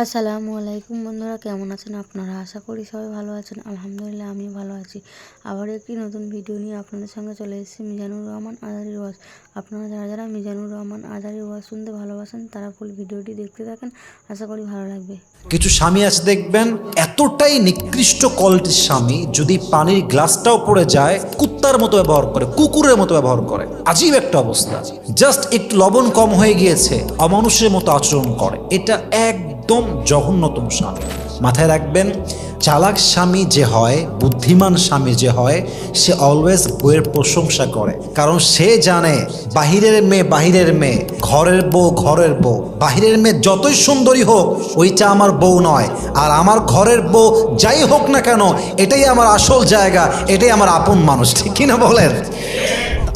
আসসালামু আলাইকুম বন্ধুরা, কেমন আছেন আপনারা? আশা করি সবাই ভালো আছেন। আলহামদুলিল্লাহ আমিও ভালো আছি। আবার একটি নতুন ভিডিও নিয়ে আপনাদের সঙ্গে চলে এসেছি মিজানুর রহমান আজারির ওয়াজ। আপনারা যারা যারা মিজানুর রহমান আজারির ওয়াজ শুনতে ভালোবাসেন তারা ফুল ভিডিওটি দেখতে থাকেন, আশা করি ভালো লাগবে। কিছু স্বামী আছে দেখবেন, এতটাই নিকৃষ্ট কোয়ালিটির স্বামী, যদি পানির গ্লাসটাও পড়ে যায় কুত্তার মতো ব্যবহার করে, কুকুরের মতো ব্যবহার করে। আজীব একটা অবস্থা। জাস্ট একটু লবণ কম হয়ে গিয়েছে অমানুষের মতো আচরণ করে। এটা একদম জঘন্যতম স্বামী। মাথায় রাখবেন, চালাক স্বামী যে হয়, বুদ্ধিমান স্বামী যে হয়, সে অলওয়েজ বউয়ের প্রশংসা করে। কারণ সে জানে বাহিরের মেয়ে বাহিরের মেয়ে, ঘরের বউ ঘরের বউ। বাহিরের মেয়ে যতই সুন্দরী হোক ওইটা আমার বউ নয়, আর আমার ঘরের বউ যাই হোক না কেন এটাই আমার আসল জায়গা, এটাই আমার আপন মানুষ। ঠিক কিনা বলেন?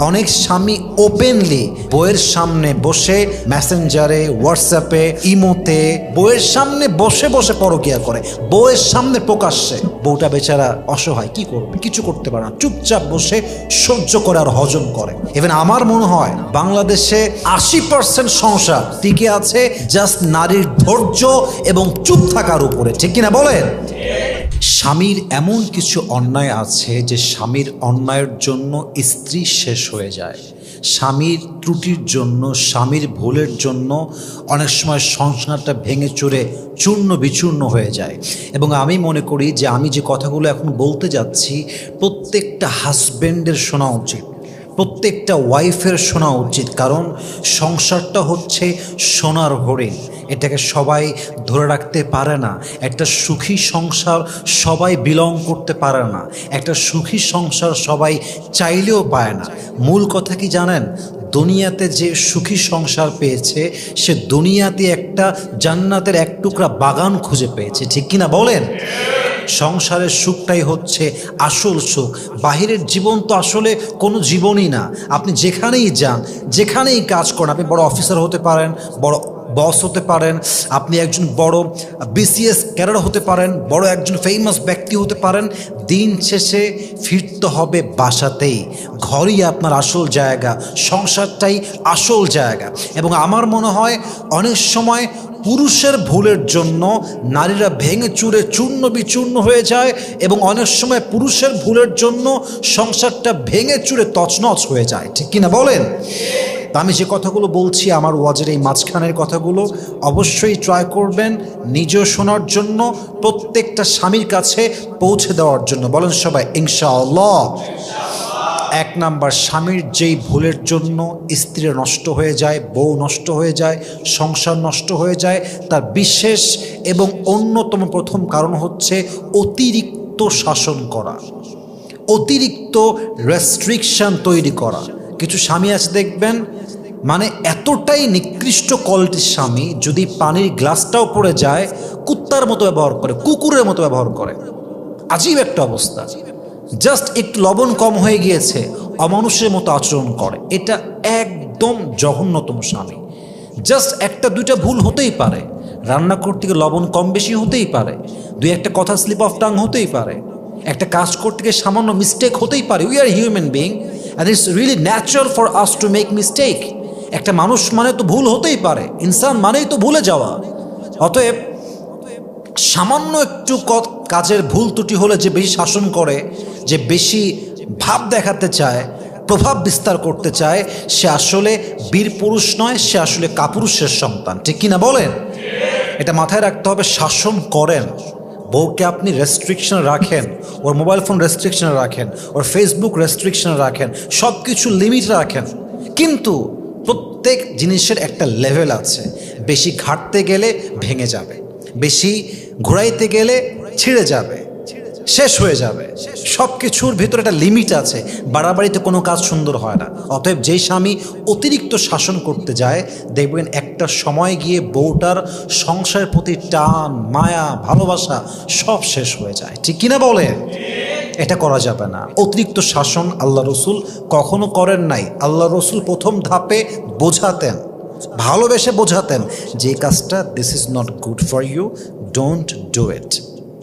অনেক স্বামী ওপেনলি বউয়ের সামনে বসে মেসেঞ্জারে, হোয়াটসঅ্যাপে, ইমোতে বউয়ের সামনে বসে বসে পরকিয়া করে, বউয়ের সামনে প্রকাশ্যে। বউটা বেচারা অসহায়, কি করবে? কিছু করতে পারে না, চুপচাপ বসে সহ্য করে আর হজম করে। ইভেন আমার মনে হয় বাংলাদেশে 80% সংসার টিকে আছে জাস্ট নারীর ধৈর্য এবং চুপ থাকার উপরে। ঠিক কিনা বলেন? স্বামীর এমন কিছু অন্যায় আছে যে স্বামীর অন্যায়ের জন্য স্ত্রী শেষ হয়ে যায়। স্বামীর ত্রুটির জন্য, স্বামীর ভুলের জন্য অনেক সময় সংসারটা ভেঙে চুরে চূর্ণ বিচূর্ণ হয়ে যায়। এবং আমি মনে করি যে আমি যে কথাগুলো এখন বলতে যাচ্ছি প্রত্যেকটা হাজব্যান্ডের শোনা উচিত, প্রত্যেকটা ওয়াইফের শোনা উচিত। কারণ সংসারটা হচ্ছে সোনার হরিণ, এটাকে সবাই ধরে রাখতে পারে না। একটা সুখী সংসার সবাই বিলং করতে পারে না, একটা সুখী সংসার সবাই চাইলেও পায় না। মূল কথা কি জানেন? দুনিয়াতে যে সুখী সংসার পেয়েছে সে দুনিয়াতে একটা জান্নাতের এক টুকরা বাগান খুঁজে পেয়েছে। ঠিক কিনা বলেন? সংসারের সুখটাই হচ্ছে আসল সুখ। বাহিরের জীবন তো আসলে কোনো জীবনই না। আপনি যেখানেই যান, যেখানেই কাজ করেন, আপনি বড় অফিসার হতে পারেন, বড় বস হতে পারেন, আপনি একজন বড় বিসিএস ক্যাডার হতে পারেন, বড় একজন ফেমাস ব্যক্তি হতে পারেন, দিন শেষে ফিরতে হবে বাসাতেই। ঘরই আপনার আসল জায়গা, সংসারটাই আসল জায়গা। এবং আমার মনে হয় অনেক সময় পুরুষের ভুলের জন্য নারীরা ভেঙে চুরে চূর্ণ বিচূর্ণ হয়ে যায়, এবং অনেক সময় পুরুষের ভুলের জন্য সংসারটা ভেঙে চুরে তছনছ হয়ে যায়। ঠিক কিনা বলেন? তা আমি যে কথাগুলো বলছি আমার ওয়াজের এই মাঝখানের কথাগুলো অবশ্যই ট্রাই করবেন নিজেও শোনার জন্য, প্রত্যেকটা স্বামীর কাছে পৌঁছে দেওয়ার জন্য। বলেন সবাই ইনশাআল্লাহ। 1 নাম্বার, স্বামীর যেই ভুলের জন্য স্ত্রী নষ্ট হয়ে যায়, বউ নষ্ট হয়ে যায়, সংসার নষ্ট হয়ে যায়, তার বিশেষ এবং অন্যতম প্রথম কারণ হচ্ছে অতিরিক্ত শাসন করা, অতিরিক্ত রেস্ট্রিকশন তৈরি করা। কিছু স্বামী আছে দেখবেন, মানে এতটাই নিকৃষ্ট কোয়ালিটির স্বামী, যদি পানির গ্লাসটাও পড়ে যায় কুত্তার মতো ব্যবহার করে, কুকুরের মতো ব্যবহার করে। আজীব একটা অবস্থা। জাস্ট একটু লবণ কম হয়ে গিয়েছে অমানুষের মতো আচরণ করে। এটা একদম জঘন্যতম স্বামী। জাস্ট একটা দুইটা ভুল হতেই পারে, রান্না করতে গিয়ে লবণ কম বেশি হতেই পারে, দুই একটা কথা স্লিপ অফ টাং হতেই পারে, একটা কাজ করতে গিয়ে সামান্য মিস্টেক হতেই পারে। We are human being and it's really natural for us to make mistake. একটা মানুষ মানে তো ভুল হতেই পারে, ইনসান মানেই তো ভুলে যাওয়া। অতএব সামান্য একটু কাজের ভুল ত্রুটি হলে যে বেশি শাসন করে, যে বেশি ভাব দেখাতে চায়, প্রভাব বিস্তার করতে চায়, সে আসলে বীর পুরুষ নয়, সে আসলে কাপুরুষের সন্তান। ঠিক কিনা বলেন? এটা মাথায় রাখতে হবে। শাসন করেন, বউকে আপনি রেস্ট্রিকশনে রাখেন, ওর মোবাইল ফোন রেস্ট্রিকশনে রাখেন, ওর ফেসবুক রেস্ট্রিকশনে রাখেন, সব কিছু লিমিট রাখেন। কিন্তু প্রত্যেক জিনিসের একটা লেভেল আছে। বেশি ঘাটতে গেলে ভেঙে যাবে, বেশি ঘোরাইতে গেলে ছিঁড়ে যাবে, শেষ হয়ে যাবে। সব কিছুর ভিতরে একটা লিমিট আছে, বাড়াবাড়িতে কোনো কাজ সুন্দর হয় না। অতএব যেই স্বামী অতিরিক্ত শাসন করতে যায় দেখবেন একটা সময় গিয়ে বউটার সংসারের প্রতি টান, মায়া, ভালোবাসা সব শেষ হয়ে যায়। ঠিক কিনা বলে? এটা করা যাবে না। অতিরিক্ত শাসন আল্লাহ রসুল কখনো করেন নাই। আল্লাহ রসুল প্রথম ধাপে বোঝাতেন, ভালোবেসে বোঝাতেন যে কাজটা this is not good for you, don't do it.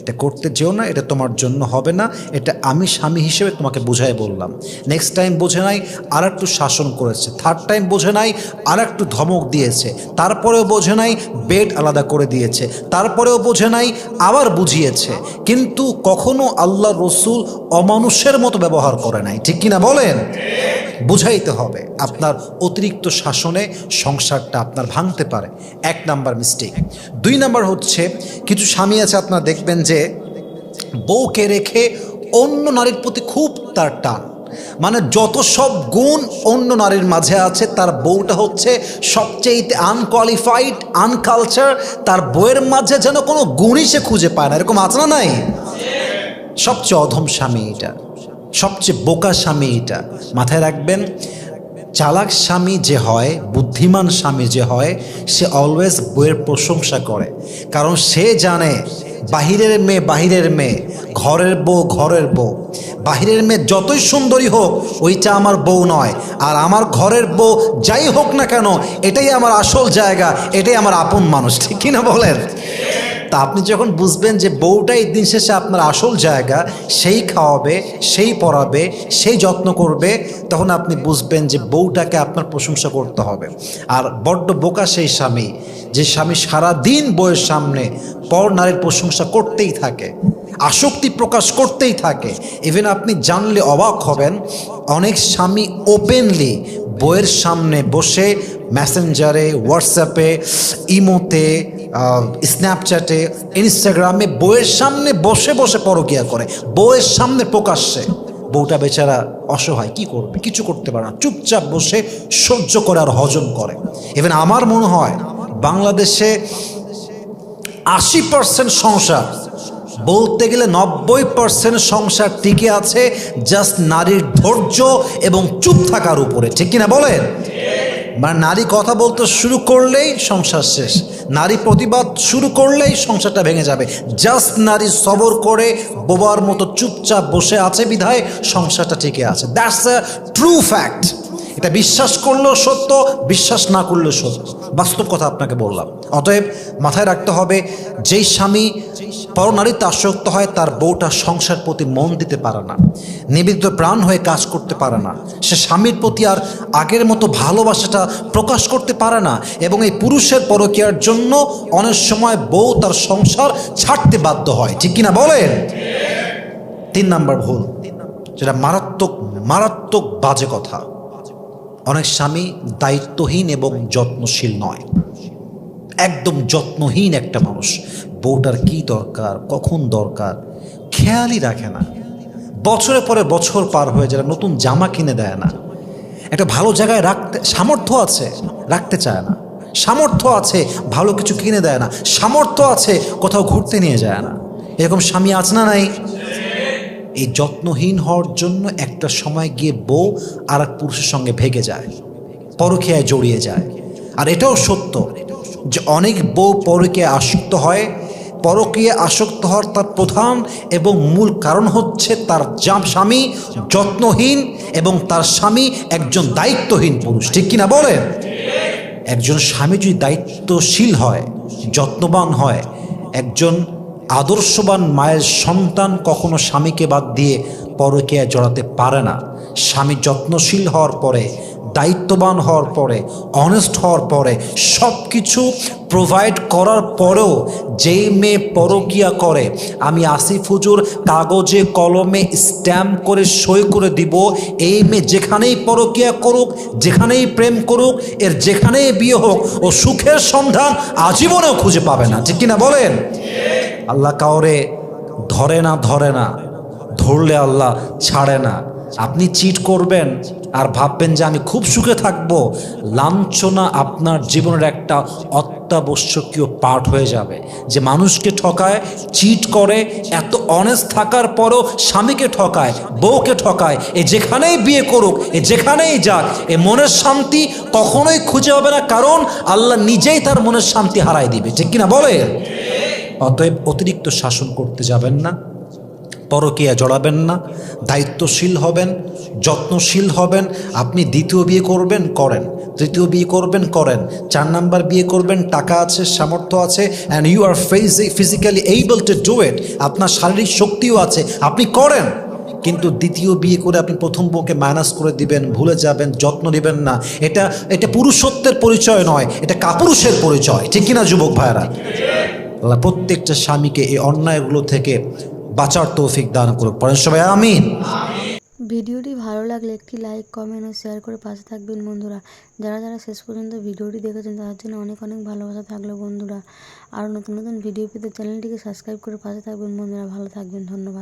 এটা করতে যেও না, এটা তোমার জন্য হবে না, এটা আমি স্বামী হিসেবে তোমাকে বোঝাই বললাম। নেক্সট টাইম বোঝে নাই, আর একটু শাসন করেছে। থার্ড টাইম বোঝে নাই, আর একটু ধমক দিয়েছে। তারপরেও বোঝে নাই, বেড আলাদা করে দিয়েছে। তারপরেও বোঝে নাই, আবার বুঝিয়েছে। কিন্তু কখনো আল্লাহ রসুল অমানুষের মতো ব্যবহার করে নাই, ঠিক কিনা বলেন? বুঝাইতে হবে। আপনার অতিরিক্ত শাসনে সংসারটা আপনার ভাঙতে পারে, 1 নাম্বার মিস্টেক। 2 নাম্বার হচ্ছে, কিছু স্বামী আছে আপনারা দেখবেন যে বউকে রেখে অন্য নারীর প্রতি খুব তার টান, মানে যত সব গুণ অন্য নারীর মাঝে আছে, তার বউটা হচ্ছে সবচেয়ে আনকোয়ালিফাইড, আনকালচার। তার বউয়ের মাঝে যেন কোনো গুণই সে খুঁজে পায় না। এরকম আছে না নাই? সবচেয়ে অধম স্বামী এটা, সবচেয়ে বোকা স্বামী এটা। মাথায় রাখবেন, চালাক স্বামী যে হয়, বুদ্ধিমান স্বামী যে হয়, সে অলওয়েজ বউয়ের প্রশংসা করে। কারণ সে জানে বাহিরের মেয়ে বাহিরের মেয়ে, ঘরের বউ ঘরের বউ। বাহিরের মেয়ে যতই সুন্দরী হোক, ওইটা আমার বউ নয়। আর আমার ঘরের বউ যাই হোক না কেন, এটাই আমার আসল জায়গা, এটাই আমার আপন মানুষ, ঠিক কিনা বলেন? তা আপনি যখন বুঝবেন যে বউটাই দিন শেষে আপনার আসল জায়গা, সেই খাওয়াবে, সেই পড়াবে, সেই যত্ন করবে, তখন আপনি বুঝবেন যে বউটাকে আপনার প্রশংসা করতে হবে। আর বড্ড বোকা সেই স্বামী, যে স্বামী সারাদিন বউয়ের সামনে পর নারীর প্রশংসা করতেই থাকে, আসক্তি প্রকাশ করতেই থাকে। ইভেন আপনি জানলে অবাক হবেন, অনেক স্বামী ওপেনলি বউয়ের সামনে বসে মেসেঞ্জারে, হোয়াটসঅ্যাপে, ইমোতে, স্ন্যাপচ্যাটে, ইনস্টাগ্রামে বউয়ের সামনে বসে বসে পরকীয়া করে, বউয়ের সামনে প্রকাশ্যে। বউটা বেচারা অসহায়, কি করবে? কিছু করতে পারে না, চুপচাপ বসে সহ্য করে আর হজম করে। ইভেন আমার মনে হয় বাংলাদেশে 80% সংসার, বলতে গেলে 90% সংসার টিকে আছে জাস্ট নারীর ধৈর্য এবং চুপ থাকার উপরে, ঠিক কিনা বলেন? মানে নারী কথা বলতে শুরু করলেই সংসার শেষ, নারী প্রতিবাদ শুরু করলেই সংসারটা ভেঙে যাবে। জাস্ট নারী সবর করে বোবার মতো চুপচাপ বসে আছে বিধায় সংসারটা টিকে আছে। That's a true fact. এটা বিশ্বাস করলেও সত্য, বিশ্বাস না করলেও সত্য, বাস্তব কথা আপনাকে বললাম। অতএব মাথায় রাখতে হবে, যেই স্বামী পরনারীতে আসক্ত হয়, তার বউটা সংসার প্রতি মন দিতে পারে না, নিবেদিত প্রাণ হয়ে কাজ করতে পারে না, সে স্বামীর প্রতি আর আগের মতো ভালোবাসাটা প্রকাশ করতে পারে না। এবং এই পুরুষের পরকীয়ার জন্য অনেক সময় বউ তার সংসার ছাড়তে বাধ্য হয়, ঠিক কিনা বলেন? 3 নাম্বার ভুল, যেটা মারাত্মক মারাত্মক বাজে কথা, অনেক স্বামী দায়িত্বহীন এবং যত্নশীল নয়। একদম যত্নহীন একটা মানুষ, বউটার কি দরকার, কখন দরকার খেয়ালই রাখে না। বছরের পরে বছর পার হয়ে যায়, নতুন জামা কিনে দেয় না, একটা ভালো জায়গায় রাখতে সামর্থ্য আছে রাখতে চায় না, সামর্থ্য আছে ভালো কিছু কিনে দেয় না, সামর্থ্য আছে কোথাও ঘুরতে নিয়ে যায় না। এরকম স্বামী আছে না নাই? এই যত্নহীন হওয়ার জন্য একটা সময় গিয়ে বউ আর এক পুরুষের সঙ্গে ভেগে যায়, পরকীয়ায় জড়িয়ে যায়। আর এটাও সত্য যে অনেক বউ পরকীয়ায় আসক্ত হয়। পরকীয়ায় আসক্ত হওয়ার তার প্রধান এবং মূল কারণ হচ্ছে তার স্বামী যত্নহীন এবং তার স্বামী একজন দায়িত্বহীন পুরুষ, ঠিক কিনা বলেন? একজন স্বামী যদি দায়িত্বশীল হয়, যত্নবান হয়, একজন আদর্শবান মায়ের সন্তান কখনো স্বামীকে বাদ দিয়ে পরকীয়ায় জড়াতে পারে না। স্বামী যত্নশীল হওয়ার পরে, দায়িত্ববান হওয়ার পরে, অনেস্ট হওয়ার পরে, সব কিছু প্রোভাইড করার পরেও যেই মেয়ে পরকীয়া করে, আমি আসিফ হুজুর কাগজে কলমে স্ট্যাম্প করে সই করে দিব, এই মেয়ে যেখানেই পরকীয়া করুক, যেখানেই প্রেম করুক, এর যেখানেই বিয়ে হোক, ও সুখের সন্ধান আজীবনেও খুঁজে পাবে না, ঠিক কিনা বলেন? আল্লাহ কাউরে ধরে না, ধরলে আল্লাহ ছাড়ে না। আপনি চিট করবেন আর ভাববেন যে আমি খুব সুখে থাকবো, লাঞ্ছনা আপনার জীবনের একটা অত্যাবশ্যকীয় পার্ট হয়ে যাবে। যে মানুষকে ঠকায়, চিট করে, এত অনেস্ট থাকার পরও স্বামীকে ঠকায়, বউকে ঠকায়, এ যেখানেই বিয়ে করুক, এ যেখানেই যাক, এ মনের শান্তি কখনোই খুঁজে পাবে না, কারণ আল্লাহ নিজেই তার মনের শান্তি হারাই দিবে, ঠিক কিনা বলে? অতএব অতিরিক্ত শাসন করতে যাবেন না, পরকীয়া জড়াবেন না, দায়িত্বশীল হবেন, যত্নশীল হবেন। আপনি দ্বিতীয় বিয়ে করবেন, করেন। তৃতীয় বিয়ে করবেন, করেন। 4 নাম্বার বিয়ে করবেন, টাকা আছে, সামর্থ্য আছে, and you are physically able to do it, আপনার শারীরিক শক্তিও আছে, আপনি করেন। কিন্তু দ্বিতীয় বিয়ে করে আপনি প্রথম বউকে মাইনাস করে দিবেন, ভুলে যাবেন, যত্ন নেবেন না, এটা পুরুষত্বের পরিচয় নয়, এটা কাপুরুষের পরিচয়। ঠিক কিনা যুবক ভাইয়েরা? আল্লাহ প্রত্যেকটা স্বামীকে এই অন্যায়গুলো থেকে বাঁচার তৌফিক দান করুক। পড়েন সবাই আমিন। ভিডিওটি ভালো লাগলে একটি লাইক, কমেন্ট ও শেয়ার করে পাশে থাকবেন বন্ধুরা। যারা যারা শেষ পর্যন্ত ভিডিওটি দেখেছেন তাদের জন্য অনেক অনেক ভালোবাসা থাকলো বন্ধুরা। আরও নতুন নতুন ভিডিও পেতে চ্যানেলটিকে সাবস্ক্রাইব করে পাশে থাকবেন বন্ধুরা। ভালো থাকবেন, ধন্যবাদ।